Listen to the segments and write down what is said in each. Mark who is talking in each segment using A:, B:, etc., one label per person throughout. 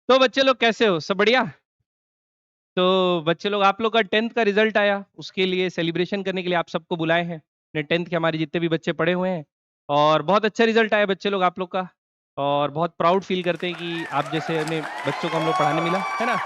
A: तो बच्चे लोग कैसे हो? सब बढ़िया? तो बच्चे लोग आप लोग का 10th का रिजल्ट आया, उसके लिए सेलिब्रेशन करने के लिए आप सबको बुलाए हैं। 10th के हमारे जितने भी बच्चे पढ़े हुए हैं और बहुत अच्छा रिजल्ट आया बच्चे लोग आप लोग का और बहुत प्राउड फील करते हैं कि आप जैसे हमें बच्चों को हम लोग पढ़ाने मिला, है ना?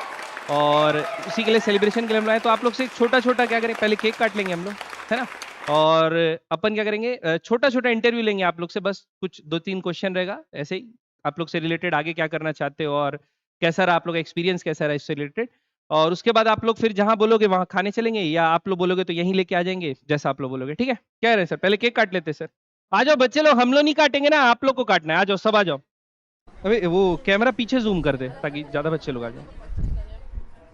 A: और उसी के लिए सेलिब्रेशन के लिए हम लाए तो आप लोग से एक छोटा-छोटा क्या करें, पहले केक काट लेंगे हम लोग, है ना? और अपन क्या करेंगे छोटा-छोटा इंटरव्यू लेंगे आप लोग से बस कुछ 2-3 क्वेश्चन रहेगा, ऐसे ही आप लोग से रिलेटेड आगे क्या करना चाहते हो और कैसा रहा आप लोग का एक्सपीरियंस कैसा रहा इससे रिलेटेड? और उसके बाद आप लोग फिर जहाँ बोलोगे वहाँ खाने चलेंगे या आप लोग बोलोगे तो यहीं लेके आ जाएँगे, जैसा आप लोग बोलोगे, ठीक है? क्या कह रहे हैं सर? पहले केक काट लेते हैं सर। आ जाओ बच्चे लोग, हम लोग नहीं काटेंगे ना, आप लोग को काटना है, आ जाओ, सब आ जाओ। अबे वो कैमरा पीछे ज़ूम कर दे ताकि ज़्यादा बच्चे लोग आ जाएँ।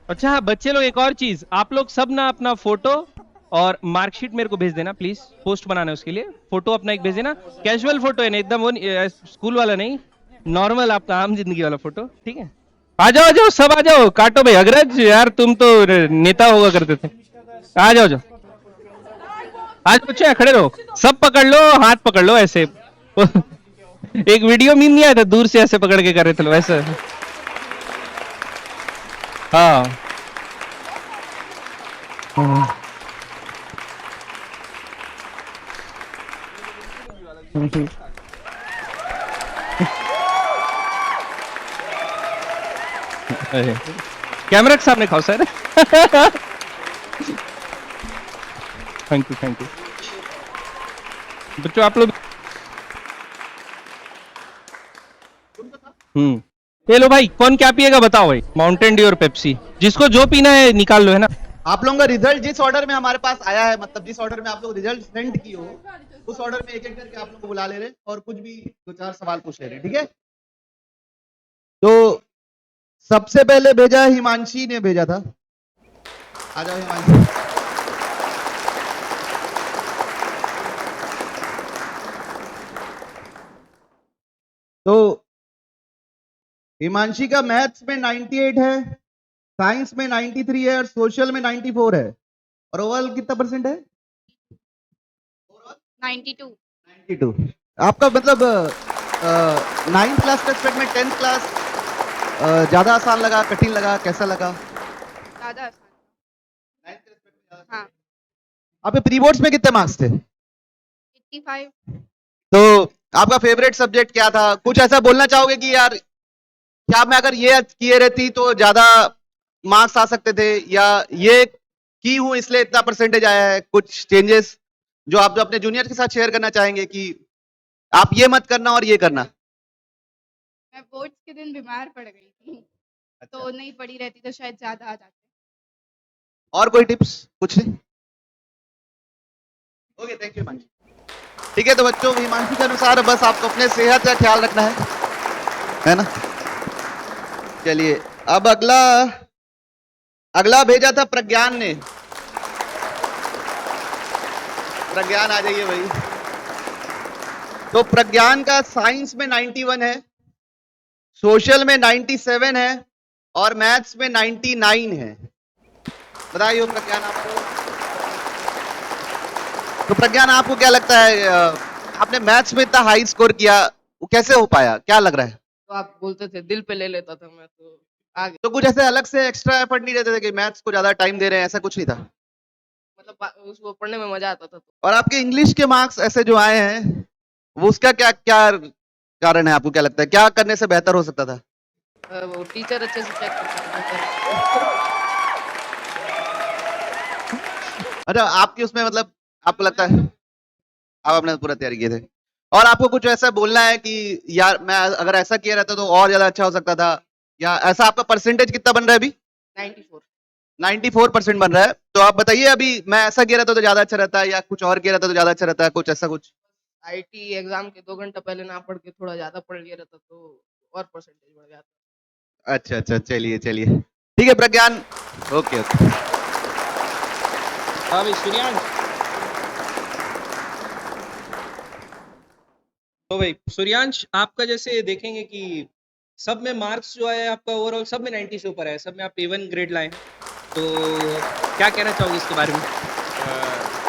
A: अच्छा हाँ, बच्चे लोग एक और चीज़, आप लोग सब ना अपना फ़ोटो और मार्कशीट मेरे को भेज देना प्लीज़, पोस्ट बनाना है उसके लिए। फ़ोटो अपना एक भेज देना, कैजुअल फ़ोटो है ना एकदम वो स्कूल वाला नहीं, नॉर्मल आपका आम ज़िंदगी वाला फ़ोटो, ठीक है? आ जाओ, सब आ जाओ, काटो भाई। अग्रज यार तुम तो नेता हुआ करते थे। आ जाओ, जाओ। आज बच्चे यहाँ खड़े रहो, सब पकड़ लो, हाथ पकड़ लो ऐसे। एक वीडियो मीम नहीं आया था, दूर से ऐसे पकड़ के कर रहे थे लोग ऐसे। हाँ। अरे, कैमरा के सामने खाओ सर। Thank you. बच्चों आप लोग ये लो भाई, कौन क्या पिएगा बताओ भाई, माउंटेन ड्यू और पेप्सी, जिसको जो पीना है निकाल लो, है ना?
B: आप लोगों का रिजल्ट जिस ऑर्डर में हमारे पास आया है, मतलब जिस ऑर्डर में आप लोग रिजल्ट सेंड किए हो, उस ऑर्डर में एक एक करके आप लोग को बुला ले रहे और कुछ भी 2-4 सवाल पूछ ले रहे, ठीक है? तो सबसे पहले भेजा हिमांशी ने भेजा था। आ जाओ हिमांशी। तो हिमांशी का मैथ्स में 98 है, साइंस में 93 है और सोशल में 94 है। और ओवरऑल कितना परसेंट है? 92। आपका मतलब 9th क्लास का एक्सपेक्ट में 10th क्लास ज्यादा आसान लगा, कठिन लगा, कैसा लगा?
C: ज्यादा आसान।
B: 9th के respect में ज्यादा?
C: हाँ।
B: आपके प्री बोर्ड्स में कितने मार्क्स थे?
C: 85।
B: तो आपका फेवरेट सब्जेक्ट क्या था? कुछ ऐसा बोलना चाहोगे कि यार क्या मैं अगर ये किए रहती तो ज्यादा मार्क्स आ सकते थे, या ये की हूं इसलिए इतना परसेंटेज आया है? कुछ चेंजेस जो आप जो अपने जूनियर के साथ शेयर करना चाहेंगे कि आप ये मत करना और ये करना?
C: मैं बोर्ड्स के दिन बीमार पड़ गई थी, तो नहीं पढ़ी रहती तो शायद ज्यादा आ जाते।
B: और कोई टिप्स? कुछ नहीं? Okay, thank you Himanshi. ठीक है, तो बच्चों हिमांशी के अनुसार बस आपको अपने सेहत का ख्याल रखना है ना? चलिए, अब अगला भेजा था प्रज्ञान ने। प्रज्ञान आ जाइए भाई। तो प्रज्ञान का साइंस में 91 है, सोशल में 97 है और मैथ्स में 99 है। बताइए प्रज्ञान आपको। तो प्रज्ञान आपको क्या लगता है, आपने मैथ्स में इतना हाई स्कोर किया, वो कैसे हो पाया? क्या लग रहा है?
D: तो आप बोलते थे दिल पे ले लेता था मैं, तो आगे
B: तो कुछ ऐसे अलग से एक्स्ट्रा एफर्ट नहीं देते थे कि मैथ्स को ज्यादा टाइम दे रहे हैं, ऐसा कुछ नहीं था?
D: मतलब उसको पढ़ने में मजा आता था। तो
B: और आपके इंग्लिश के मार्क्स ऐसे जो आए हैं, वो उसका क्या क्या कारण है? आपको क्या लगता है क्या करने से बेहतर हो सकता था?
D: वो टीचर अच्छे से चेक करता था।
B: अच्छा, आपकी उसमें मतलब आपको लगता है आप आपने पूरा तैयारी किए थे, और आपको कुछ ऐसा बोलना है कि यार मैं अगर ऐसा किया रहता तो और ज्यादा अच्छा हो सकता था, या ऐसा? आपका परसेंटेज कितना बन रहा है अभी?
D: 94।
B: 94% बन रहा है। तो आप बताइए, अभी मैं ऐसा किया रहता तो ज्यादा अच्छा रहता है, या कुछ और किया रहता तो ज्यादा अच्छा रहता है? कुछ ऐसा कुछ?
D: आईटी एग्जाम के 2 घंटा पहले ना पढ़ के थोड़ा ज्यादा पढ़ लिया रहता तो और परसेंटेज बढ़ जाता।
B: अच्छा, चलिए ठीक है प्रज्ञान। Okay okay.
A: हाँ भाई सूर्यांश। तो भाई सूर्यांश आपका जैसे देखेंगे कि सब में मार्क्स जो है आपका ओवरऑल सब में 90 से ऊपर है, सब में आप A1 ग्रेड लाए हैं, तो क्या कहना चाहोगे इसके बारे में?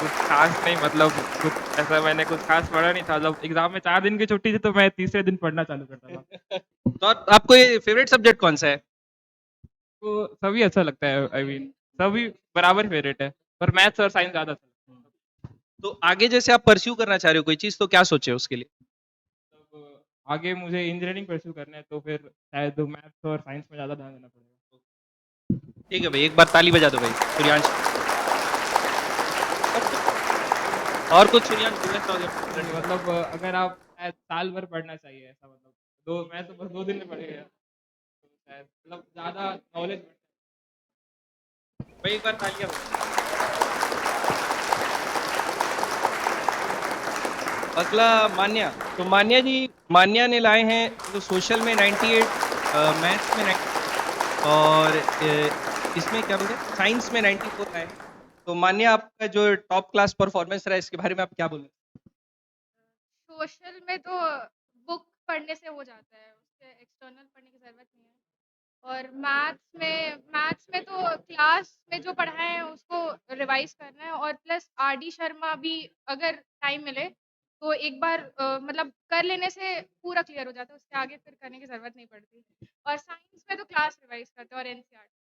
E: कुछ खास नहीं, मतलब कुछ ऐसा मैंने कुछ खास पढ़ा नहीं था। जब एग्जाम में 4 दिन की छुट्टी थी तो मैं तीसरे दिन पढ़ना चालू करता था।
A: तो आपको ये फेवरेट सब्जेक्ट कौन सा है?
E: तो सभी अच्छा लगता है, आई मीन सभी बराबर फेवरेट है, पर मैथ्स और साइंस ज़्यादा अच्छा लगता है।
A: तो आगे जैसे आप परस्यू करना चाह रहे हो कोई चीज़, तो क्या सोचे उसके लिए?
E: तब आगे मुझे इंजीनियरिंग परस्यू करना है, तो फिर शायद मैथ्स और साइंस में ज़्यादा ध्यान देना पड़ेगा।
A: ठीक है भाई, एक बार ताली बजा दो भाई सूर्यांश। और कुछ सूर्यांश बोलना चाहोगे?
E: मतलब अगर आप शायद साल भर पढ़ना चाहिए, ऐसा मतलब मैं तो बस 2 दिन में पढ़ गया, तो शायद मतलब ज़्यादा नॉलेज।
A: भाई एक बार तालियां बजाओ। अगला मान्या। तो मान्या ने लाए हैं जो सोशल में 98, मैथ्स में 90 और इसमें क्या बोलते हैं, साइंस में 94 लाए हैं। तो मान्या, आपका जो टॉप क्लास परफॉर्मेंस रहा है, इसके बारे में आप क्या बोलें?
C: सोशल में तो बुक पढ़ने से हो जाता है, उससे एक्सटर्नल पढ़ने की ज़रूरत नहीं है। और मैथ्स में तो क्लास में जो पढ़ाए हैं उसको रिवाइज़ करना है, और प्लस आरडी शर्मा भी अगर टाइम मिले तो एक बार मतलब कर लेने से पूरा क्लियर हो जाता है, उसके आगे फिर करने की ज़रूरत नहीं पड़ती। और साइंस में तो क्लास रिवाइज़ करते हैं और एनसीईआरटी।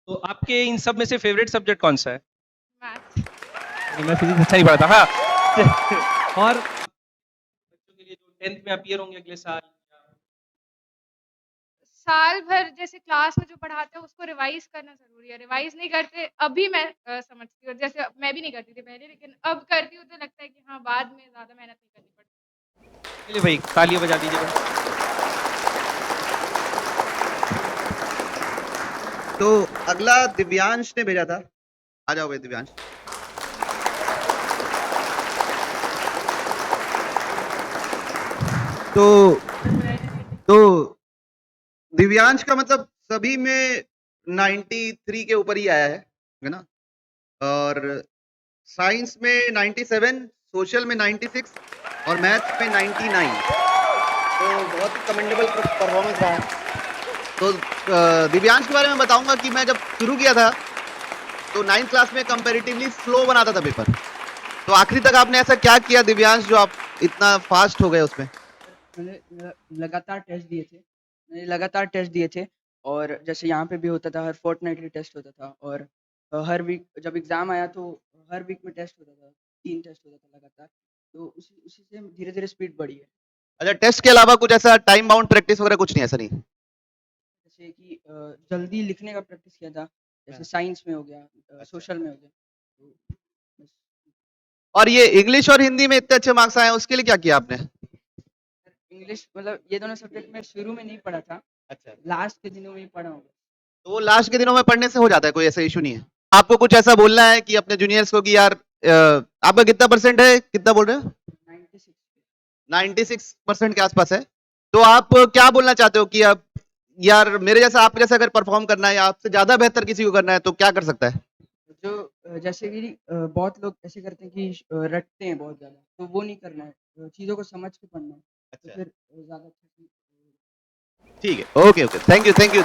A: तो आपके इन सब में से फेवरेट सब्जेक्ट कौन सा है?
C: मैथ्स।
A: मैं फिजिक्स अच्छा नहीं पढ़ा था। हाँ। और बच्चों के लिए जो 10th में अपीयर होंगे अगले साल,
C: साल भर जैसे क्लास में जो पढ़ाते हैं उसको रिवाइज़ करना ज़रूरी है। रिवाइज़ नहीं करते, अभी मैं समझती हूँ, जैसे मैं भी नहीं करती थी पहले, लेकिन अब करती हूँ तो लगता है कि हाँ, बाद में ज़्यादा मेहनत नहीं करनी पड़ती।
A: चलिए भाई तालियां बजा दीजिए भाई।
B: तो अगला दिव्यांश ने भेजा था, आ जाओ भाई दिव्यांश। तो दिव्यांश का मतलब सभी में 93 के ऊपर ही आया है ना? और साइंस में 97, सोशल में 96 और मैथ्स में 99। तो बहुत ही कमेंडेबल परफॉर्मेंस रहा है। तो दिव्यांश के बारे में बताऊंगा कि मैं जब शुरू किया था तो 9th क्लास में कंपैरेटिवली स्लो बनाता था पेपर। तो आखिरी तक आपने ऐसा क्या किया दिव्यांश जो आप इतना फास्ट हो गए उसमें?
F: मैंने लगातार टेस्ट दिए थे, और जैसे यहाँ पे भी होता था, हर फोर्टनाइटली टेस्ट होता था, और हर वीक जब एग्ज़ाम आया तो हर वीक में टेस्ट होता था, 3 टेस्ट होता था लगातार। तो उसी से धीरे-धीरे स्पीड बढ़ी है।
B: अच्छा, टेस्ट के अलावा कुछ ऐसा टाइम बाउंड प्रैक्टिस वगैरह कुछ नहीं, ऐसा नहीं?
F: जैसे कि जल्दी लिखने का प्रैक्टिस किया था, जैसे साइंस में हो गया, सोशल में हो गया। तो बस।
B: और ये इंग्लिश और हिंदी में इतने अच्छे मार्क्स आए हैं, उसके लिए क्या किया आपने?
F: इंग्लिश मतलब ये दोनों सब्जेक्ट मैं शुरू में नहीं पढ़ा था,
B: अच्छा,
F: लास्ट के दिनों में ही पढ़ा हूँ।
B: तो वो लास्ट के दिनों में पढ़ने से हो जाता है, कोई ऐसा इशू नहीं है। आपको कुछ ऐसा बोलना है कि अपने जूनियर्स को कि यार आपका कितना परसेंट है, कितना बोल रहे हो?
F: 96।
B: 96% के आसपास है। तो आप क्या बोलना चाहते हो कि अब यार मेरे जैसा, आप जैसा अगर परफॉर्म करना है या आपसे ज्यादा बेहतर किसी को करना है तो क्या कर सकता है?
F: जो जैसे कि बहुत लोग ऐसे करते हैं कि रटते हैं बहुत ज़्यादा, तो वो नहीं करना है, चीज़ों को समझ के पढ़ना है, तो
B: अच्छा,
F: फिर ज़्यादा अच्छा
B: ठीक है, okay okay, thank you thank you.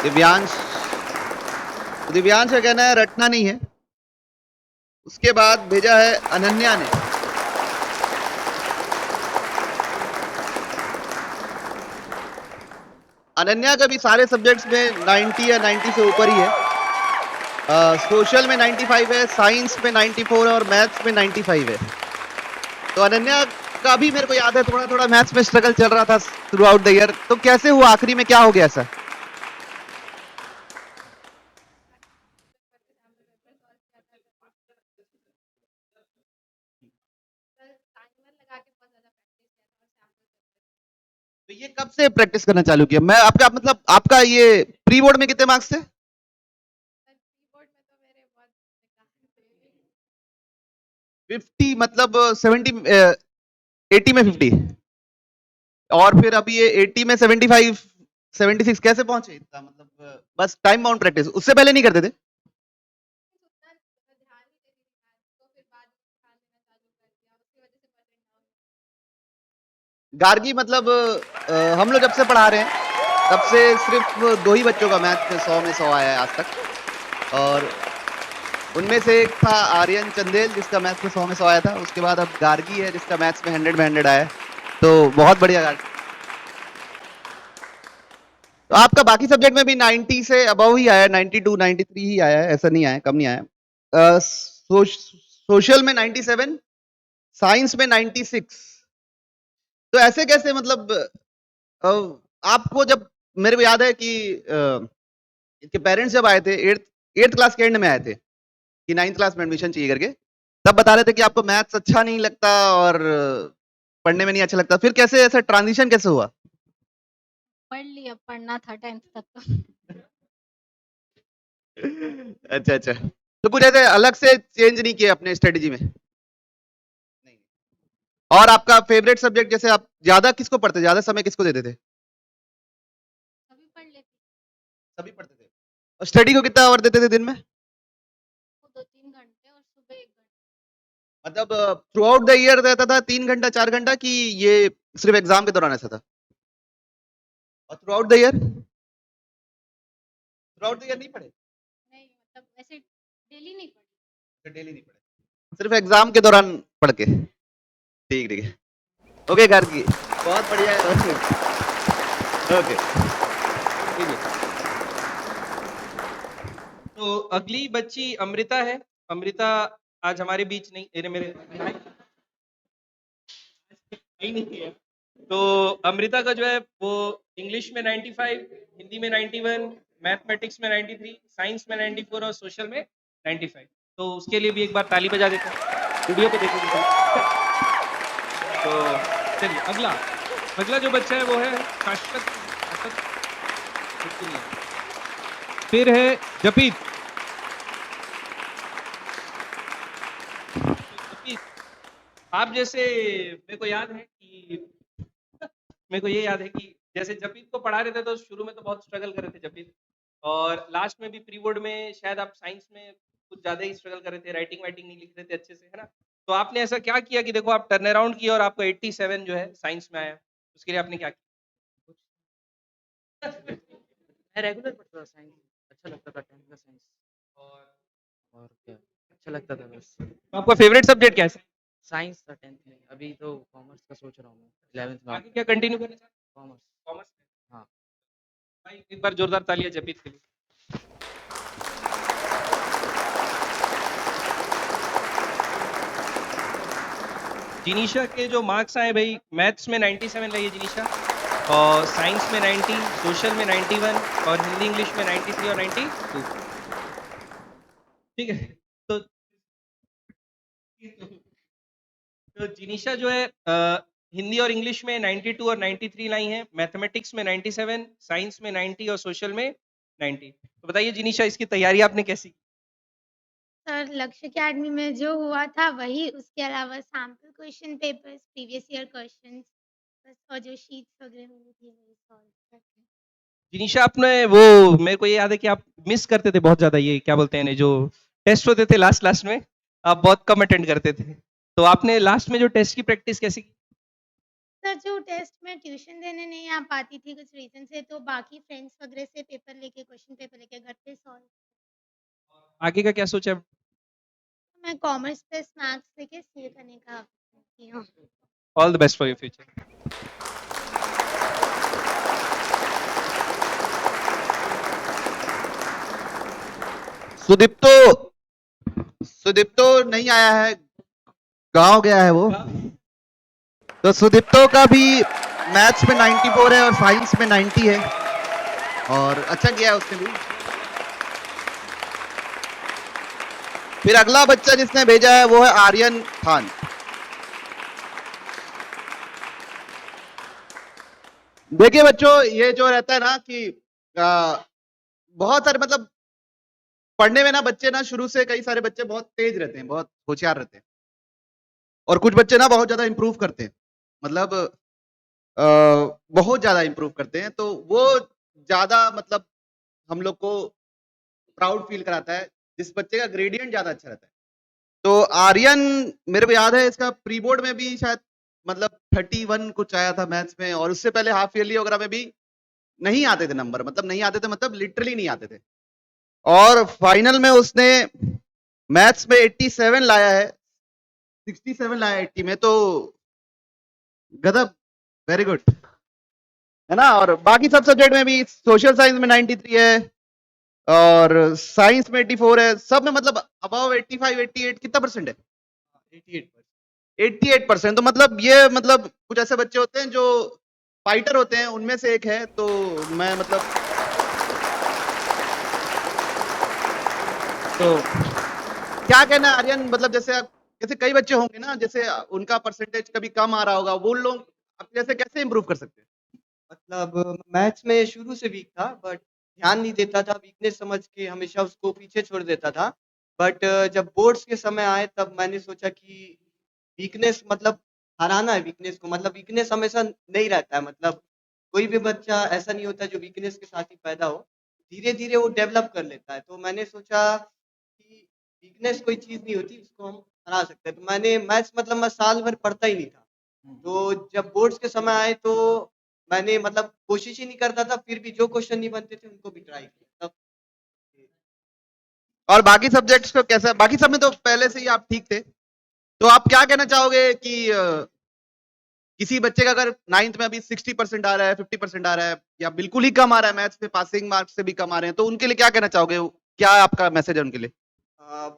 B: Divyansh, Divyansh का कहना है रटना नहीं है। उसके बाद भेजा है अनन्या ने। अनन्या का भी सारे सब्जेक्ट्स में 90 या 90 से ऊपर ही है। सोशल में 95 है, साइंस में 94 है और मैथ्स में 95 है। तो अनन्या का भी मेरे को याद है थोड़ा थोड़ा मैथ्स में स्ट्रगल चल रहा था थ्रू आउट द ईयर। तो कैसे हुआ, आखिरी में क्या हो गया ऐसा? तो ये कब से प्रैक्टिस करना चालू किया? मैं आपका मतलब आपका ये प्री बोर्ड में कितने मार्क्स थे?
C: कीबोर्ड में तो मेरे बहुत बेकार थे।
B: 50 मतलब 70, 80 में 50 और फिर अभी ये 80 में 75, 76 कैसे पहुंचे इतना? मतलब बस टाइम बाउंड प्रैक्टिस, उससे पहले नहीं करते थे?
C: उतना ध्यान नहीं देती थी मैथ्स, तो फिर बाद में ध्यान देना चालू कर दिया, उसकी वजह से परसेंट डाउन।
B: गार्गी मतलब हम लोग जब से पढ़ा रहे हैं तब से सिर्फ 2 ही बच्चों का मैथ में 100 आया है आज तक। और उनमें से एक था आर्यन चंदेल जिसका मैथ्स में 100 में 100 आया था। उसके बाद अब गार्गी है जिसका मैथ्स में 100 में 100 आया है। तो बहुत बढ़िया गार्गी। तो आपका बाकी सब्जेक्ट में भी 90 से अबव ही आया है, 92 93 ही आया है, ऐसा नहीं आया, कम नहीं आया। सोशल में 97, साइंस में 96। तो ऐसे कैसे, मतलब आपको जब, मेरे को याद है कि इनके पेरेंट्स जब आए थे 8th क्लास के एंड में आए थे कि 9th क्लास में एडमिशन चाहिए करके, तब बता रहे थे कि आपको मैथ्स अच्छा नहीं लगता और पढ़ने में नहीं अच्छा लगता। फिर कैसे ऐसा ट्रांजिशन कैसे हुआ?
G: पढ़ लिया, पढ़ना था 10th तक तो।
B: अच्छा अच्छा, तो कुछ ऐसे अलग से चेंज नहीं किए अपने स्ट्रेटेजी में? नहीं। और आपका फेवरेट सब्जेक्ट, जैसे आप ज्यादा किसको पढ़ते, ज्यादा समय किसको देते थे?
G: सभी पढ़ लेती,
B: सभी पढ़ते थे। और स्टडी को कितना आवर देते थे दिन में?
G: वो 2-3 घंटे और सुबह 1 घंटा।
B: मतलब थ्रू आउट द ईयर रहता था 3 घंटा 4 घंटा, कि ये सिर्फ एग्जाम के दौरान ऐसा था? और through out the year, through out the year नहीं पढ़े?
G: नहीं, मतलब ऐसे डेली नहीं पढ़ी।
B: डेली नहीं पढ़े, सिर्फ एग्जाम के दौरान पढ़ के? ठीक ठीक है, ओके गार्गी, बहुत बढ़िया है। ओके ठीक है।
A: तो अगली बच्ची अमृता है। अमृता आज हमारे बीच नहीं, मेरे नहीं है। तो अमृता का जो है वो इंग्लिश में 95, हिंदी में 91, मैथमेटिक्स में 93, साइंस में 94 और सोशल में 95। तो उसके लिए भी एक बार ताली बजा देते हैं, वीडियो पे देखो। तो चलिए अगला जो बच्चा है वो है शाश्वत। फिर है जपीत। आप जैसे, मेरे को ये याद है कि जैसे जपीत को पढ़ा रहे थे तो शुरू में तो बहुत स्ट्रगल कर रहे थे जपीत, और लास्ट में भी प्री बोर्ड में शायद आप साइंस में कुछ ज्यादा ही स्ट्रगल कर रहे थे, राइटिंग वाइटिंग नहीं लिख रहे थे अच्छे से, है ना? तो आपने ऐसा क्या किया कि देखो आप टर्न अराउंड किया और आपको 87 जो है साइंस में आया, उसके लिए आपने क्या किया?
H: मैं रेगुलर पढ़ता था साइंस, अच्छा लगता था 10th का साइंस। और क्या, अच्छा लगता था बस।
A: तो आपका फेवरेट सब्जेक्ट क्या है?
H: साइंस था 10th में, अभी तो कॉमर्स का सोच रहा हूँ मैं 11th में।
A: आगे क्या कंटिन्यू करना चाहते हैं?
H: कॉमर्स।
A: कॉमर्स।
H: हाँ।
A: भाई एक बार जोरदार तालियां जपीत के लिए। जिनीशा के जो मार्क्स आए भाई, मैथ्स में 97 रही है जिनीशा, और साइंस में 90, सोशल में 91 और हिंदी इंग्लिश में 93 और 92। ठीक है, तो जिनीशा जो है हिंदी और इंग्लिश में 92 और 93 लाई है, मैथमेटिक्स में 97, साइंस में 90 और सोशल में 90। तो बताइए जिनीशा, इसकी तैयारी आपने कैसी की?
I: सर लक्ष्य अकेडमी में जो हुआ था वही, उसके अलावा sample question papers, previous year questions बस, और जो शीट्स वगैरह हुई थी वही सॉल्व करके।
A: जिनीशा आपने वो, मेरे को ये याद है कि आप मिस करते थे बहुत ज्यादा, ये क्या बोलते हैं जो टेस्ट होते थे लास्ट में, आप बहुत कम अटेंड करते थे। तो आपने लास्ट में जो टेस्ट की प्रैक्टिस कैसी की?
I: सर जो टेस्ट में ट्यूशन देने नहीं आ पाती थी कुछ रीजन से, तो बाकी फ्रेंड्स वगैरह से पेपर लेके, क्वेश्चन पेपर लेके घर पे सॉल्व।
A: आगे का क्या सोचा?
I: मैं कॉमर्स प्लस मैथ्स लेके सीए करने का की हूँ।
A: All the best for your future.
B: Sudipto नहीं आया है, गांव गया है वो। तो सुदीप्तो का भी मैथ्स में 94 है और साइंस में 90 है, और अच्छा किया है उसने भी। फिर अगला बच्चा जिसने भेजा है वो है आर्यन खान। देखिए बच्चों, ये जो रहता है ना कि बहुत सारे, मतलब पढ़ने में ना बच्चे ना शुरू से, कई सारे बच्चे बहुत तेज रहते हैं, बहुत होशियार रहते हैं, और कुछ बच्चे ना बहुत ज्यादा इंप्रूव करते हैं, मतलब बहुत ज्यादा इंप्रूव करते हैं। तो वो ज्यादा, मतलब हम लोग को प्राउड फील कराता है जिस बच्चे का ग्रेडियंट ज्यादा अच्छा रहता है। तो आर्यन, मेरे को याद है इसका प्री बोर्ड में भी शायद मतलब 31 कुछ आया था मैथ्स में, और उससे पहले हाफ ईयरली वगैरह में भी नहीं आते थे नंबर, मतलब नहीं आते थे, मतलब लिटरली नहीं आते थे। और फाइनल में उसने मैथ्स में 87 लाया है, 67 लाया है 80 में, तो गजब, वेरी गुड, है ना। और बाकी सब सब्जेक्ट में भी सोशल साइंस में 93 है और साइंस में 84 है, सब में मतलब अबव 85 88 कितना परसेंट है? 88%। तो मतलब ये मतलब कुछ ऐसे बच्चे होते हैं जो फाइटर होते हैं, उनमें से एक है। तो मैं मतलब तो क्या कहना है आर्यन, मतलब जैसे कई बच्चे होंगे ना, जैसे उनका परसेंटेज कभी कम आ रहा होगा, वो लोग अपने जैसे कैसे इंप्रूव कर सकते हैं?
J: मतलब मैथ्स में शुरू से वीक था, बट ध्यान नहीं देता था, वीकनेस समझ के हमेशा उसको पीछे छोड़ देता था। बट जब बोर्ड्स के समय आए तब मैंने सोचा कि वीकनेस मतलब हराना है वीकनेस को, मतलब वीकनेस हमेशा नहीं रहता है, मतलब कोई भी बच्चा ऐसा नहीं होता जो वीकनेस के साथ ही पैदा हो, धीरे-धीरे वो डेवलप कर लेता है। तो मैंने सोचा कि वीकनेस कोई चीज़ नहीं होती, उसको हम हरा सकते हैं। तो मैंने मैथ्स मतलब मैं साल भर पढ़ता ही नहीं था। तो जब बोर्ड्स के समय आए तो मैंने मतलब कोशिश ही नहीं करता था, फिर भी जो क्वेश्चन नहीं बनते थे उनको भी ट्राई किया तब।
B: और बाकी सब्जेक्ट्स को कैसा? बाकी सब में तो पहले से ही आप ठीक थे, तो आप क्या कहना चाहोगे कि किसी बच्चे का अगर 9th में अभी 60% आ रहा है, 50% आ रहा है, या बिल्कुल ही कम आ रहा है, मैथ्स में पासिंग मार्क्स से भी कम आ रहे हैं, तो उनके लिए क्या कहना चाहोगे? क्या आपका मैसेज है उनके लिए?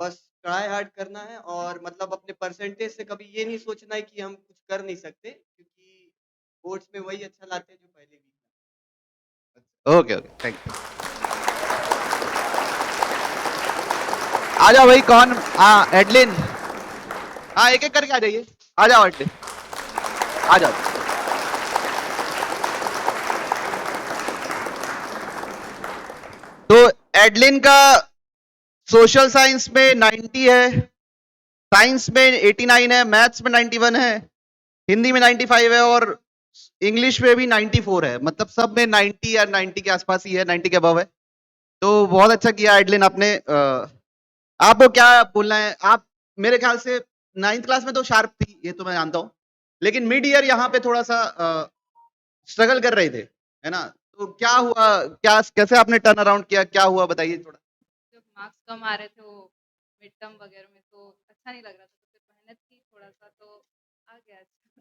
J: बस ट्राई हार्ड करना है और मतलब अपने परसेंटेज से कभी ये नहीं सोचना है कि हम कुछ कर नहीं सकते, क्योंकि बोर्ड्स में वही अच्छा लाते हैं जो पहले भी।
B: Okay okay, thank you. आ जाओ भाई, कौन? हाँ एडलिन, हाँ एक एक करके आ जाइए, आ जाओ एडलिन, आ जाओ। तो एडलिन का सोशल साइंस में 90 है, साइंस में 89 है, मैथ्स में 91 है, हिंदी में 95 है और इंग्लिश में भी 94 है। मतलब सब में 90 या 90 के आसपास ही है, 90 के अबव है। तो बहुत अच्छा किया एडलिन आपने। आपको क्या बोलना है? आप मेरे ख्याल से 9th क्लास में तो शार्प थी, ये तो मैं जानता हूँ, लेकिन मिड ईयर यहाँ पे थोड़ा सा स्ट्रगल कर रहे थे, है ना? तो क्या हुआ, क्या कैसे आपने टर्न अराउंड किया, क्या हुआ बताइए थोड़ा।
K: जब मार्क्स कम आ रहे थे वो मिड टर्म वगैरह में, तो अच्छा नहीं लग रहा था, तो फिर मेहनत की थोड़ा सा तो आ गया अच्छा।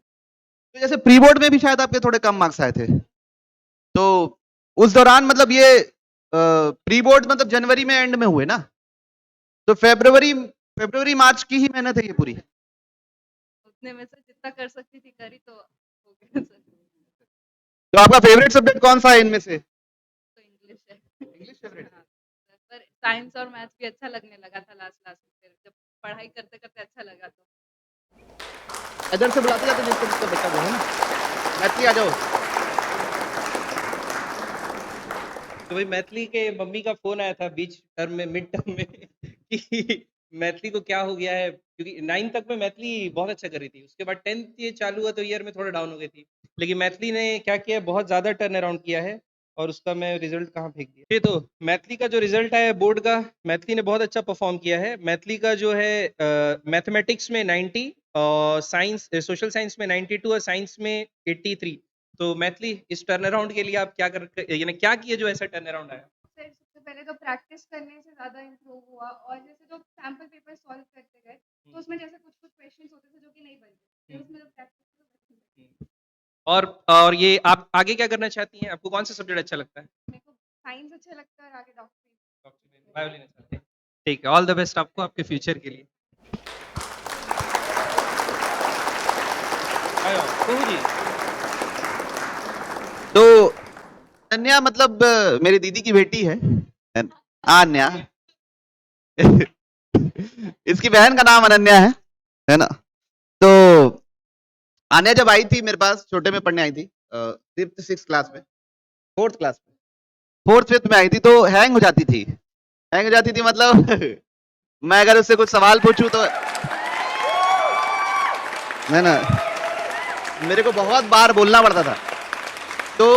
B: तो जैसे प्री बोर्ड में भी शायद आपके थोड़े कम मार्क्स आए थे, तो उस दौरान मतलब ये प्री बोर्ड मतलब जनवरी में एंड में हुए ना, तो फरवरी मार्च की ही मेहनत है ये पूरी।
K: उतने में से जितना कर सकती थी करी, तो हो गया सर।
B: तो आपका फेवरेट सब्जेक्ट कौन सा है इनमें से?
K: तो इंग्लिश है।
B: English favourite?
K: हाँ, पर साइंस और मैथ्स भी अच्छा लगने लगा था लास्ट क्लास में, फिर जब पढ़ाई करते करते अच्छा लगा तो।
B: इधर से बुलाते जाते जिसका बच्चा जो है ना, मैथिली आ जाओ।
A: तो भाई मैथिली के मम्मी का फोन आया था बीच टर्म में, मिड टर्म में कि मैथिली को क्या हो गया है, क्योंकि 9th तक में मैथिली बहुत अच्छा कर रही थी, उसके बाद 10th ये चालू हुआ तो ईयर में थोड़ा डाउन हो गई थी, लेकिन मैथिली ने क्या किया, बहुत ज्यादा टर्न अराउंड किया है, और उसका मैं रिजल्ट कहाँ फेंक दिया। ये तो मैथिली का जो रिजल्ट आया बोर्ड का, मैथिली ने बहुत अच्छा परफॉर्म किया है। मैथिली का जो है मैथमेटिक्स में 90 और साइंस सोशल साइंस में 92 और साइंस में 83। तो मैथिली इस टर्न अराउंड के लिए आप क्या यानी क्या किए जो ऐसा टर्न अराउंड आया?
C: सर सबसे पहले तो प्रैक्टिस करने से ज़्यादा इम्प्रूव हुआ, और जैसे जो सैम्पल पेपर सॉल्व करते गए तो उसमें जैसे कुछ क्वेश्चंस होते थे जो कि नहीं बनते, फिर उसमें जब प्रैक्टिस।
A: और ये आप आगे क्या करना चाहती हैं? आपको कौन सा सब्जेक्ट अच्छा लगता है?
C: मेरे को साइंस अच्छा लगता है और आगे डॉक्टरी।
A: बायो लेना चाहते हैं? ठीक है, ऑल द बेस्ट आपको आपके फ्यूचर के लिए। आयो कुहू जी।
B: तो अनन्या मतलब मेरी दीदी की बेटी है आन्या। इसकी बहन का नाम अनन्या है ना? तो आन्या जब आई थी मेरे पास, छोटे में पढ़ने आई थी, 5th 6th क्लास में, 4th क्लास में, 4th 5th में आई थी, तो हैंग हो जाती थी, मतलब मैं अगर उससे कुछ सवाल पूछूं तो, है ना, मेरे को बहुत बार बोलना पड़ता था। तो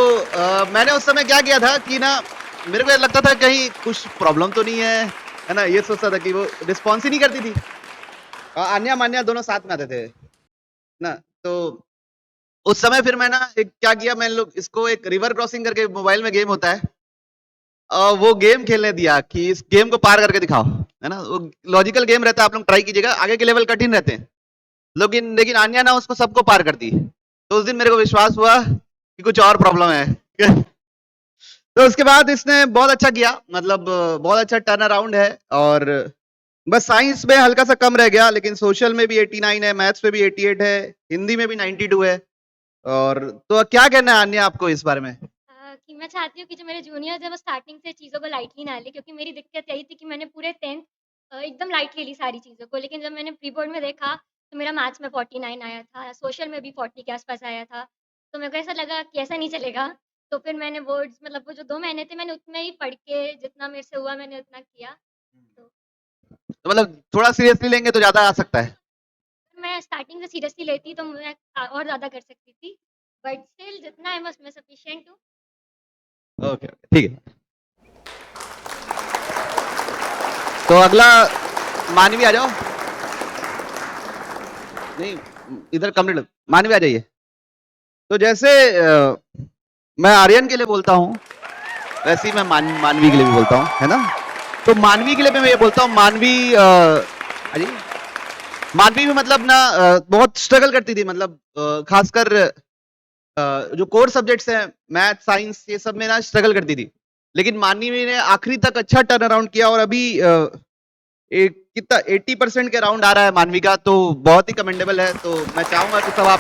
B: मैंने उस समय क्या किया था कि ना, मेरे को लगता था कहीं कुछ प्रॉब्लम तो नहीं है ना, ये सोचता था कि वो रिस्पॉन्स ही नहीं करती थी। आन्या मान्या दोनों साथ में आते थे ना, तो उस समय फिर मैं ना एक क्या किया, मैं लोग इसको एक रिवर क्रॉसिंग करके मोबाइल में गेम होता है, वो गेम खेलने दिया कि इस गेम को पार करके दिखाओ, है ना। वो लॉजिकल गेम रहता है, आप लोग ट्राई कीजिएगा, आगे के लेवल कठिन रहते हैं, लेकिन आन्या ना उसको सबको पार कर दी। तो उस दिन मेरे को विश्वास हुआ कि कुछ और प्रॉब्लम है। तो उसके बाद इसने बहुत अच्छा किया, मतलब बहुत अच्छा टर्न अराउंड है। और बस साइंस में हल्का सा कम रह गया, लेकिन सोशल में भी 89 है, मैथ्स में भी 88 है, हिंदी में भी 92 है। और तो क्या कहना है अन्य आपको इस बारे में?
G: कि मैं चाहती हूँ कि जो मेरे जूनियर्स हैं वो स्टार्टिंग से चीज़ों को लाइटली ना लें, क्योंकि मेरी दिक्कत यही थी कि मैंने पूरे 10th एकदम लाइटली ली सारी चीज़ों को, लेकिन जब मैंने प्री बोर्ड में देखा तो मेरा मैथ्स में 49 आया था, सोशल में भी 40 के आसपास आया था। तो मेरे को ऐसा लगा कि ऐसा नहीं चलेगा, तो फिर मैंने बोर्ड्स मतलब वो जो 2 महीने थे मैंने उतने ही पढ़ के जितना मेरे से हुआ मैंने उतना किया।
B: तो मतलब थोड़ा सीरियसली लेंगे तो ज्यादा आ सकता है।
G: मैं स्टार्टिंग से सीरियसली लेती तो मैं और ज़्यादा कर सकती थी, बट स्टिल जितना है मैं उसमें सफिशिएंट हूँ।
B: ओके, ठीक है। तो अगला मानवी आ जाओ। नहीं, इधर कंप्लीट, मानवी आ जाइए। तो जैसे मैं आर्यन के लिए बोलता हूँ, वैसे ही मैं मानवी के लिए भी बोलता हूँ, है ना। तो मानवी के लिए मैं ये बोलता हूँ, मानवी अजी मानवी भी मतलब ना बहुत स्ट्रगल करती थी, मतलब खासकर जो कोर सब्जेक्ट्स हैं, मैथ, साइंस, ये सब में ना स्ट्रगल करती थी। लेकिन मानवी ने आखिरी तक अच्छा टर्न अराउंड किया, और अभी एक कितना 80% के राउंड आ रहा है मानवी का, तो बहुत ही कमेंडेबल है। तो मैं चाहूंगा कि सब आप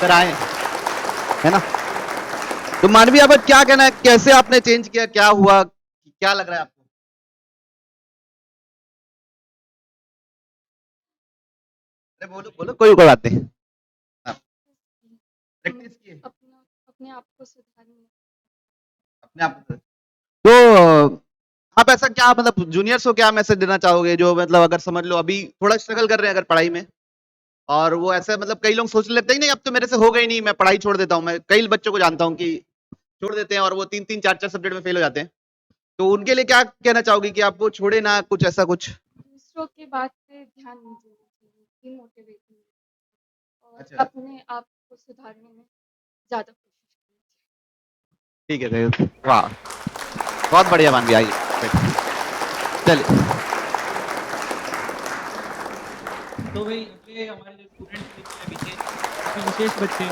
B: कराएं, है ना। तो मानवी अब क्या कहना है, कैसे आपने चेंज किया, क्या हुआ, क्या लग रहा है आपको? अरे बोलो बोलो, कोई बात नहीं। प्रैक्टिस किए
C: अपने आप को सुधारने,
B: अपने आप को। तो आप ऐसा क्या, मतलब जूनियर्स को क्या मैसेज देना चाहोगे, जो मतलब अगर समझ लो अभी थोड़ा स्ट्रगल कर रहे हैं अगर पढ़ाई में, और वो ऐसे मतलब कई लोग सोचने लगते हैं नहीं अब तो मेरे से हो गई नहीं, मैं पढ़ाई छोड़ देता हूँ। मैं कई बच्चों को जानता हूँ कि छोड़ देते हैं और वो 3-3 4-4 सब्जेक्ट में फेल हो जाते हैं। तो उनके लिए क्या कहना चाहोगे कि आप वो छोड़े ना, कुछ ऐसा कुछ?
C: दूसरों की बात पे ध्यान नहीं देना चाहिए, डिमोटिवेट नहीं, और
B: अच्छा।
C: अपने आप को सुधारने में ज़्यादा कोशिश करनी
B: ठीक है, वाह, बहुत बढ़िया मानवी, आइए चलिए।
A: तो भाई अगले हमारे जो स्टूडेंट्स हैं विशेष बच्चे,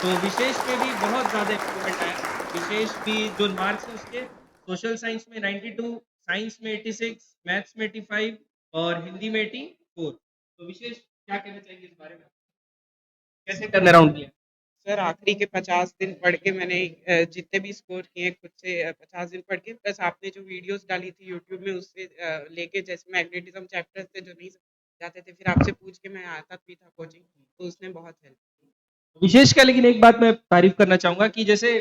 A: तो विशेष में भी बहुत ज़्यादा इम्प्रूवमेंट आया। विशेष भी जो मार्क्स है उसके, सोशल साइंस में 92, साइंस में 86, मैथ्स में 85 और हिंदी में 84। तो विशेष क्या कहना चाहिए इस बारे में, कैसे टर्न अराउंड किया?
L: सर आखिरी के 50 दिन पढ़ के मैंने जितने भी स्कोर किए खुद से 50 दिन पढ़ के, प्लस आपने जो वीडियोस डाली थी यूट्यूब में उससे लेके, जैसे मैग्नेटिज्म चैप्टर्स थे जो नहीं जाते थे, फिर आपसे पूछ के मैं आता भी था कोचिंग, तो उसने बहुत हेल्प की।
A: विशेष का लेकिन एक बात मैं तारीफ करना चाहूंगा कि जैसे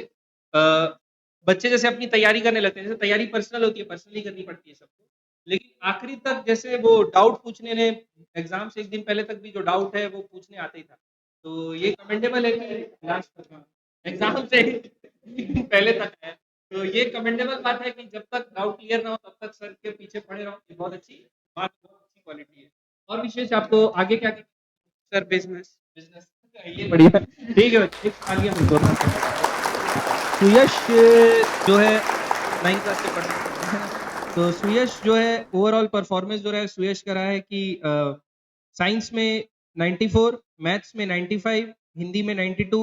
A: बच्चे जैसे अपनी तैयारी करने लगते हैं, जैसे तैयारी पर्सनल होती है, पर्सनली करनी पड़ती है सबको, लेकिन आखिरी तक जैसे वो डाउट पूछने ने, एग्जाम से एक दिन पहले तक भी जो डाउट है वो पूछने आते ही था। तो ये कमेंडेबल है कि लास्ट तक एग्जाम से एक दिन पहले तक है, तो ये कमेंडेबल बात है कि जब तक डाउट क्लियर ना हो तब तक सर के पीछे पड़े रहो, ये बहुत अच्छी बात, बहुत अच्छी क्वालिटी है। और विशेष आपको आगे क्या
L: सर बिजनेस
A: ये बढ़िया, ठीक है। एक आगे हम दोनों सुयश जो है 9th क्लास से पढ़ रहे हैं, तो सुयश जो है ओवरऑल परफॉर्मेंस जो है सुयश का रहा है कि साइंस में 94, मैथ्स में 95, हिंदी में 92,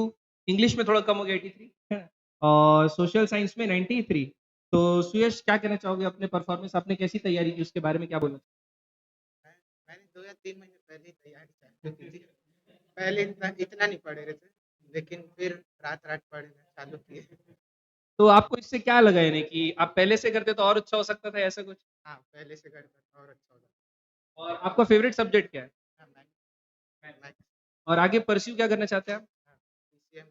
A: इंग्लिश में थोड़ा कम हो गया 83 और सोशल साइंस में 93। तो सुयश क्या कहना चाहोगे अपने परफॉर्मेंस, आपने कैसी तैयारी की, उसके बारे में क्या बोलना?
L: मैंने 2 या 3 महीने पहले तैयारी चालू की थी। पहले इतना नहीं पढ़े रहे थे, लेकिन फिर रात-रात पढ़ना चालू किए।
A: तो आपको इससे क्या लगा, यानी कि आप पहले से करते तो और अच्छा हो सकता था, ऐसा कुछ?
L: हाँ, पहले से करता था और अच्छा होता।
A: और आपका फेवरेट सब्जेक्ट क्या है?
L: मैथ्स।
A: और आगे परस्यू क्या करना चाहते हैं आप?
L: PCM।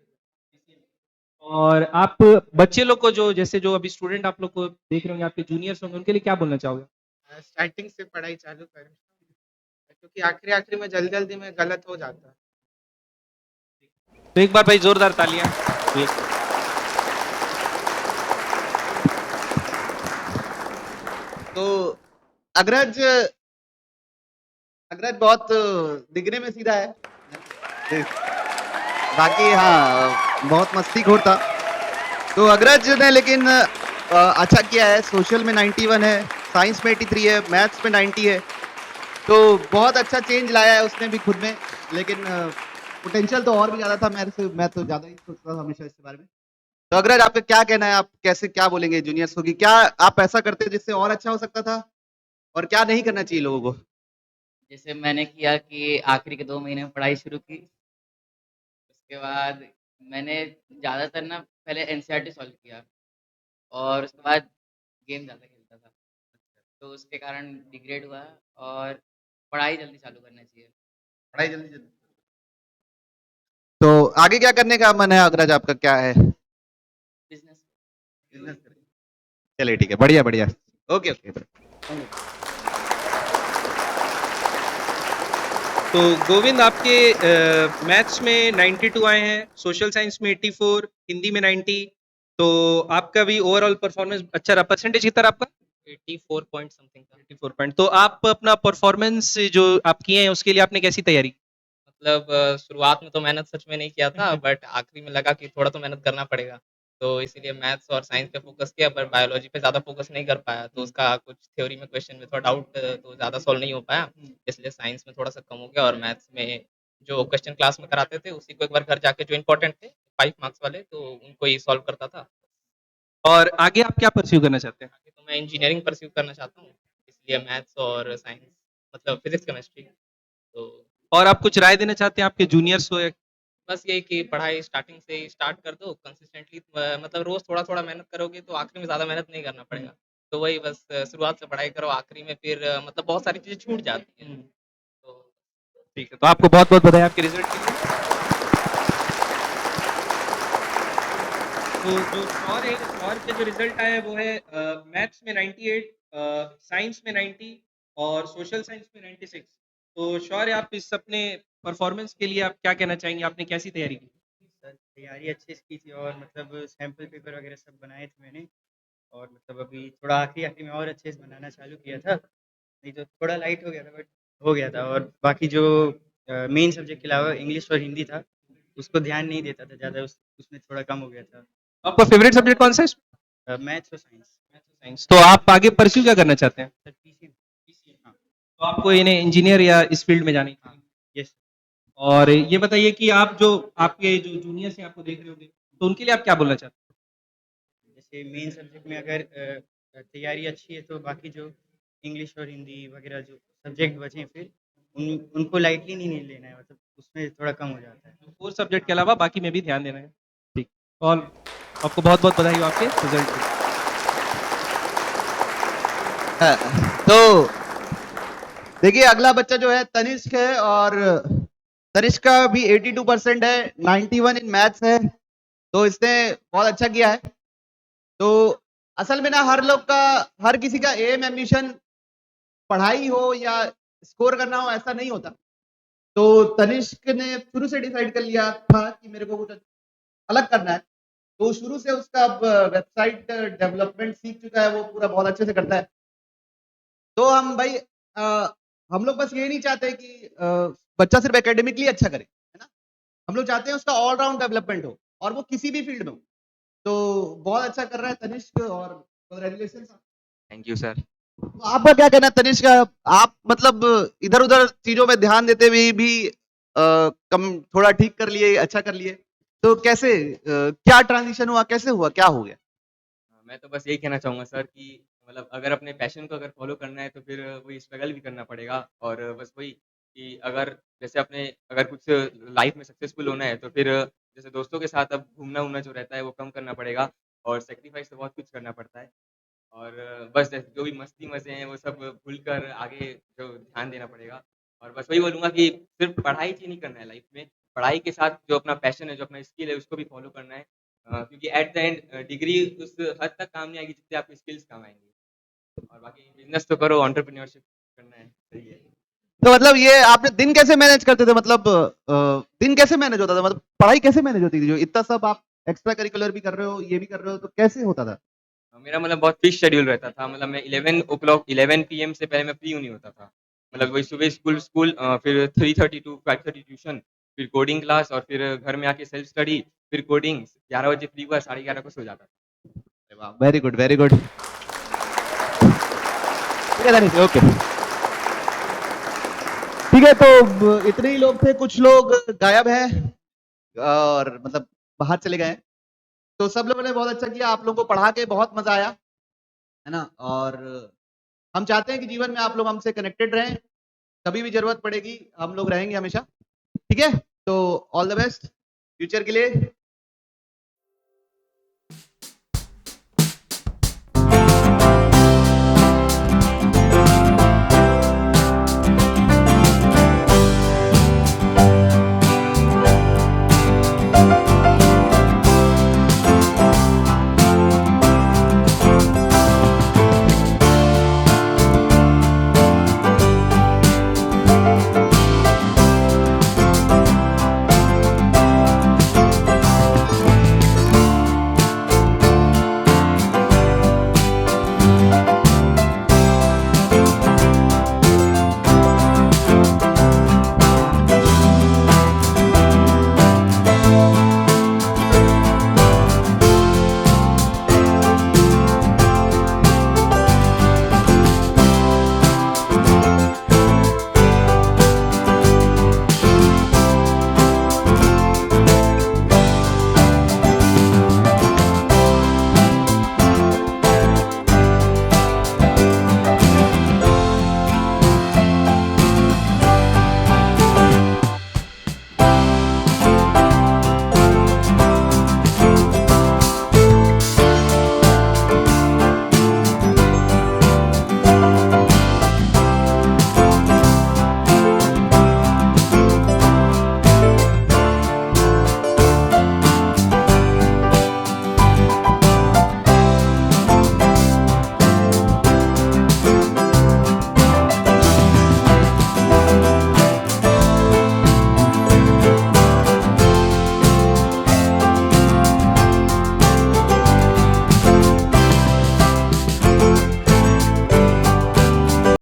A: और आप बच्चे लोग को जो जैसे जो अभी स्टूडेंट आप लोग को देख रहे होंगे, आपके जूनियर्स होंगे, उनके लिए क्या बोलना चाहोगे?
L: स्टार्टिंग से पढ़ाई चालू करें, क्योंकि आखिरी में में गलत हो जाता है।
A: तो एक बार भाई जोरदार तालियां।
B: तो अग्रज बहुत दिखने में सीधा है, बाकी हाँ बहुत मस्तीखोर था। तो अग्रज ने लेकिन अच्छा किया है, सोशल में 91 है, साइंस में 83 है, मैथ्स में 90 है, तो बहुत अच्छा चेंज लाया है उसने भी खुद में, लेकिन पोटेंशियल तो और भी ज़्यादा था, मैं तो ज़्यादा ही सोचता था हमेशा इसके बारे में। तो अग्रज, आपका क्या कहना है, आप कैसे क्या बोलेंगे जूनियर्स को कि क्या आप ऐसा करते जिससे और अच्छा हो सकता था, और क्या नहीं करना चाहिए लोगों को?
M: जैसे मैंने किया कि आखिरी के 2 महीने में पढ़ाई शुरू की। उसके बाद मैंने ज़्यादातर ना पहले एनसीईआरटी सॉल्व किया और उसके बाद गेम ज़्यादा खेलता था। तो उसके कारण डिग्रेड हुआ और पढ़ाई जल्दी चालू करना चाहिए।
B: पढ़ाई जल्दी तो आगे क्या करने का मन है अग्रज, आपका क्या है?
M: बिज़नेस
B: बिजनेस करेंगे। चलिए ठीक है, बढ़िया बढ़िया, ओके ओके।
A: तो गोविंद, आपके मैथ्स में 92 आए हैं, सोशल साइंस में 84, हिंदी में 90, तो आपका भी ओवरऑल परफॉर्मेंस अच्छा रहा। परसेंटेज कितना रहा आपका?
E: 84 पॉइंट समथिंग था।
A: 84 पॉइंट। तो आप अपना परफॉर्मेंस जो आप किए हैं उसके लिए आपने कैसी तैयारी की?
E: मतलब शुरुआत में तो मेहनत सच में नहीं किया था, बट आखिरी में लगा कि थोड़ा तो मेहनत करना पड़ेगा। तो इसीलिए मैथ्स और साइंस पे फ़ोकस किया, पर बायोलॉजी पे ज़्यादा फ़ोकस नहीं कर पाया। तो उसका कुछ थ्योरी में क्वेश्चन में थोड़ा डाउट तो ज़्यादा सॉल्व नहीं हो पाया, इसलिए साइंस में थोड़ा-सा कम हो गया और मैथ्स में जो क्वेश्चन क्लास में कराते थे, उसी को एक बार घर जाके जो इम्पोर्टेंट थे 5 मार्क्स वाले, तो उनको ही सॉल्व करता था।
A: और आगे आप क्या परस्यू करना चाहते हैं?
E: आगे तो मैं इंजीनियरिंग परस्यू करना चाहता हूँ, इसलिए मैथ्स और साइंस मतलब फिज़िक्स, केमिस्ट्री। तो
A: और आप कुछ राय देना चाहते हैं आपके जूनियर्स को?
E: बस यही कि पढ़ाई स्टार्टिंग से ही स्टार्ट कर दो कंसिस्टेंटली, मतलब रोज़ थोड़ा-थोड़ा मेहनत करोगे तो आखिरी में ज़्यादा मेहनत नहीं करना पड़ेगा। तो वही बस शुरुआत से पढ़ाई करो, आखिरी में फिर मतलब बहुत सारी चीज़ें छूट जाती हैं। तो
A: ठीक है, तो आपको बहुत-बहुत बधाई आपके रिज़ल्ट के लिए। तो जो शौर्य के जो रिज़ल्ट आए वो है मैथ्स में 98, साइंस में 90 और सोशल साइंस में 96। तो शौर्य, आप इस अपने परफॉर्मेंस के लिए आप क्या कहना चाहेंगे? आपने कैसी तैयारी की?
N: सर तैयारी अच्छे से की थी और मतलब सैंपल पेपर वगैरह सब बनाए थे मैंने और मतलब अभी थोड़ा आखिरी में और अच्छे से बनाना चालू किया था, नहीं तो थोड़ा लाइट हो गया था बट हो गया था। और बाकी जो मेन सब्जेक्ट के अलावा इंग्लिश और हिंदी था, उसको ध्यान नहीं देता था ज़्यादा, उसमें थोड़ा कम हो गया था।
A: आपका फेवरेट सब्जेक्ट कौन सा है इसमें?
N: मैथ्स और साइंस।
A: साइंस। तो आप आगे परस्यू क्या करना चाहते हैं?
N: सर पीसी हाँ।
A: तो आपको इन्हें इंजीनियर या इस फील्ड में जाना है?
N: यस।
A: और ये बताइए कि आप जो आपके जो जूनियर्स हैं आपको देख रहे होंगे, तो उनके लिए आप क्या बोलना चाहते हैं?
N: जैसे मेन सब्जेक्ट में अगर तैयारी अच्छी है तो बाकी जो इंग्लिश और हिंदी वगैरह जो सब्जेक्ट बचे फिर उनको लाइटली नहीं लेना है, मतलब उसमें थोड़ा कम हो जाता है।
A: 4 सब्जेक्ट के अलावा बाकी में भी ध्यान देना है। ठीक। और आपको बहुत-बहुत बधाई हो आपके रिजल्ट के लिए।
B: तो देखिए, अगला बच्चा जो है तनिष्क है, और तनिष्क का भी 82% है, 91 इन मैथ्स है, तो इसने बहुत अच्छा किया है। तो असल में ना हर किसी का एम एम्बिशन पढ़ाई हो या स्कोर करना हो ऐसा नहीं होता। तो तनिष्क ने शुरू से डिसाइड कर लिया था कि मेरे को कुछ अलग करना है, तो शुरू से उसका अब वेबसाइट डेवलपमेंट सीख चुका है, वो पूरा बहुत अच्छे से करता है। तो हम लोग बस ये नहीं चाहते कि बच्चा सिर्फ एकेडमिकली अच्छा करे, है ना? हम लोग चाहते हैं उसका ऑल राउंड डेवलपमेंट हो, और वो किसी भी फील्ड में हो। तो बहुत अच्छा कर रहा है तनिष्क, और कांग्रेचुलेशंस।
O: Thank you sir.
B: तो आपका क्या कहना है तनिष्क? आप मतलब इधर-उधर चीजों में ध्यान देते हुए भी कम थोड़ा ठीक कर लिए, अच्छा कर लिए, तो कैसे क्या ट्रांजिशन हुआ, कैसे हुआ, क्या हो गया?
O: मैं तो बस यही कहना चाहूँगा सर कि मतलब अगर अपने पैशन को अगर फ़ॉलो करना है तो फिर वही स्ट्रगल भी करना पड़ेगा, और बस वही कि अगर जैसे अपने अगर कुछ लाइफ में सक्सेसफुल होना है तो फिर जैसे दोस्तों के साथ अब घूमना-वूमना जो रहता है वो कम करना पड़ेगा, और सैक्रिफाइस तो बहुत कुछ करना पड़ता है। और बस जैसे जो भी मस्ती मज़े हैं वो सब भूल कर आगे जो ध्यान देना पड़ेगा। और बस वही बोलूँगा कि सिर्फ़ पढ़ाई ही नहीं करना है लाइफ में, पढ़ाई के साथ जो अपना पैशन है, जो अपना स्किल है उसको भी फ़ॉलो करना है। क्योंकि एट द एंड डिग्री उस हद तक काम नहीं आएगी जितने आपकी स्किल्स काम आएँगी। और बाकी बिज़नेस तो करो, एंटरप्रेन्योरशिप करना है, सही है।
B: तो मतलब ये आपने दिन कैसे मैनेज करते थे, मतलब दिन कैसे मैनेज होता था, मतलब पढ़ाई कैसे मैनेज होती थी, जो इतना सब आप एक्स्ट्रा करिकुलर भी कर रहे हो, ये भी कर रहे हो, तो कैसे होता था?
O: मेरा मतलब बहुत फिक्स शेड्यूल रहता था, मतलब मैं 11 पीएम से पहले मैं फ्री नहीं होता था। मतलब वही सुबह स्कूल फिर 3:30 टू 5:30 ट्यूशन, फिर कोडिंग क्लास, और फिर घर में आके सेल्फ स्टडी, फिर कोडिंग, 11 बजे फ्री हुआ, 11:30 को सो जाता था।
B: Very good very good. Okay ठीक है, तो इतने ही लोग थे, कुछ लोग गायब हैं और मतलब बाहर चले गए हैं। तो सब लोगों ने बहुत अच्छा किया, आप लोगों को पढ़ा के बहुत मजा आया, है ना। और हम चाहते हैं कि जीवन में आप लोग हमसे कनेक्टेड रहें, कभी भी जरूरत पड़ेगी हम लोग रहेंगे हमेशा, ठीक है। तो ऑल द बेस्ट फ्यूचर के लिए।